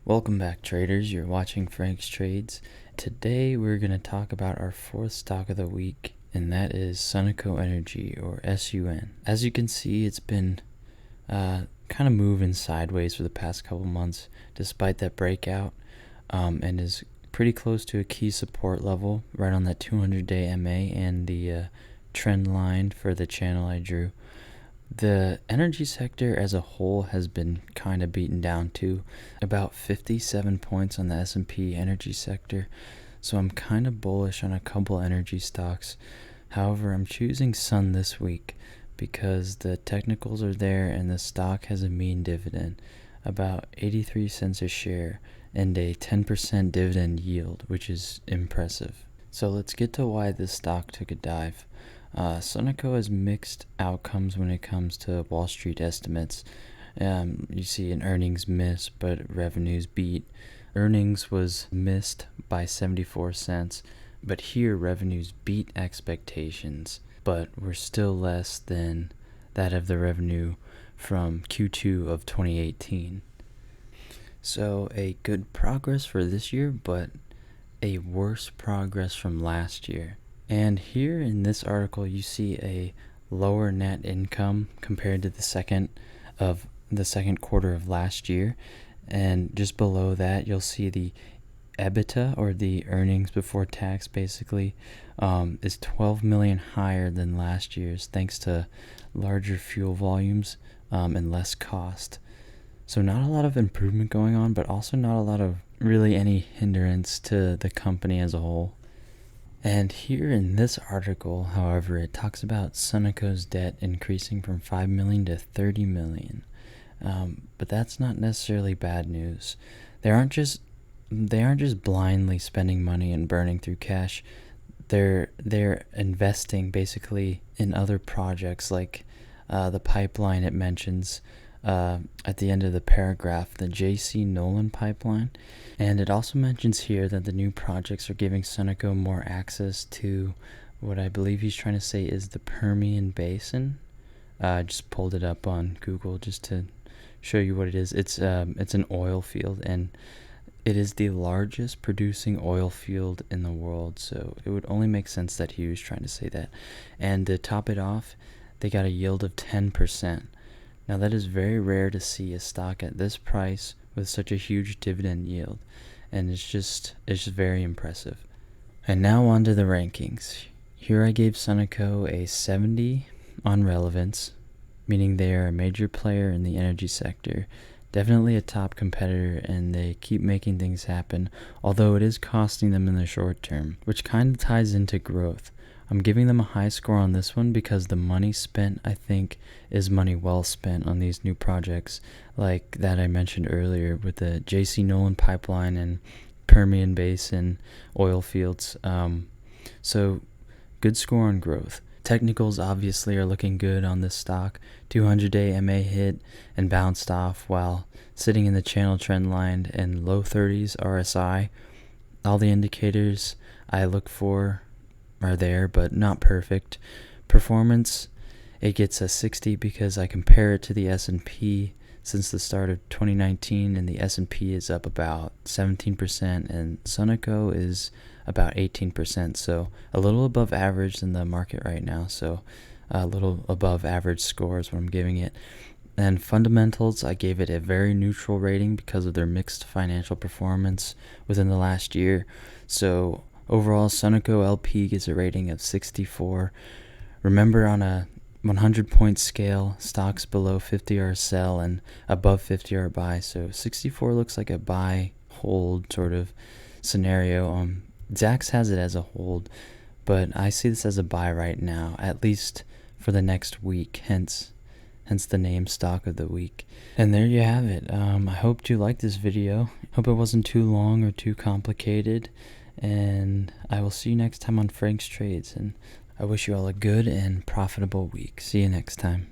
Welcome back, traders. You're watching Frank's Trades. Today we're going to talk about our fourth stock of the week, and that is Sunoco Energy, or SUN. As you can see, it's been kind of moving sideways for the past couple months despite that breakout, and is pretty close to a key support level right on that 200-day MA and the trend line for the channel I drew. The energy sector as a whole has been kind of beaten down too, about 57 points on the S&P energy sector, so I'm kind of bullish on a couple energy stocks. However, I'm choosing Sun this week because the technicals are there and the stock has a mean dividend, about 83 cents a share, and a 10% dividend yield, which is impressive. So let's get to why this stock took a dive. Sunoco has mixed outcomes when it comes to Wall Street estimates. You see an earnings miss, but revenues beat. Earnings was missed by 74 cents, but here revenues beat expectations, but were still less than that of the revenue from Q2 of 2018. So a good progress for this year, but a worse progress from last year. And here in this article, you see a lower net income compared to the second quarter of last year. And just below that, you'll see the EBITDA, or the earnings before tax, basically, is 12 million higher than last year's, thanks to larger fuel volumes and less cost. So not a lot of improvement going on, but also not a lot of really any hindrance to the company as a whole. And here in this article, however, it talks about Sunoco's debt increasing from 5 million to 30 million. But that's not necessarily bad news. They aren't just blindly spending money and burning through cash. They're investing basically in other projects, like the pipeline it mentions at the end of the paragraph, the J.C. Nolan pipeline. And it also mentions here that the new projects are giving Sunoco more access to what I believe he's trying to say is the Permian Basin. I just pulled it up on Google just to show you what it is. It's an oil field, and it is the largest producing oil field in the world, so it would only make sense that he was trying to say that. And to top it off, they got a yield of 10%. Now that is very rare to see a stock at this price with such a huge dividend yield, and it's just very impressive. And now on to the rankings. Here I gave Sunoco a 70 on relevance, meaning they are a major player in the energy sector, definitely a top competitor, and they keep making things happen, although it is costing them in the short term, which kind of ties into growth. I'm giving them a high score on this one because the money spent, I think, is money well spent on these new projects, like that I mentioned earlier with the J.C. Nolan pipeline and Permian Basin oil fields. So good score on growth. Technicals obviously are looking good on this stock. 200-day MA hit and bounced off while sitting in the channel trend line and low 30s RSI. All the indicators I look for are there, but not perfect. Performance, it gets a 60 because I compare it to the S&P since the start of 2019, and the S&P is up about 17% and Sunoco is about 18%, so a little above average in the market right now, so a little above average score is what I'm giving it. And fundamentals, I gave it a very neutral rating because of their mixed financial performance within the last year. So overall, Sunoco LP gets a rating of 64. Remember, on a 100-point scale, stocks below 50 are sell and above 50 are buy. So 64 looks like a buy hold sort of scenario. Zacks has it as a hold, but I see this as a buy right now, at least for the next week. Hence the name stock of the week. And there you have it. I hope you liked this video. Hope it wasn't too long or too complicated. And I will see you next time on Frank's Trades, and I wish you all a good and profitable week. See you next time.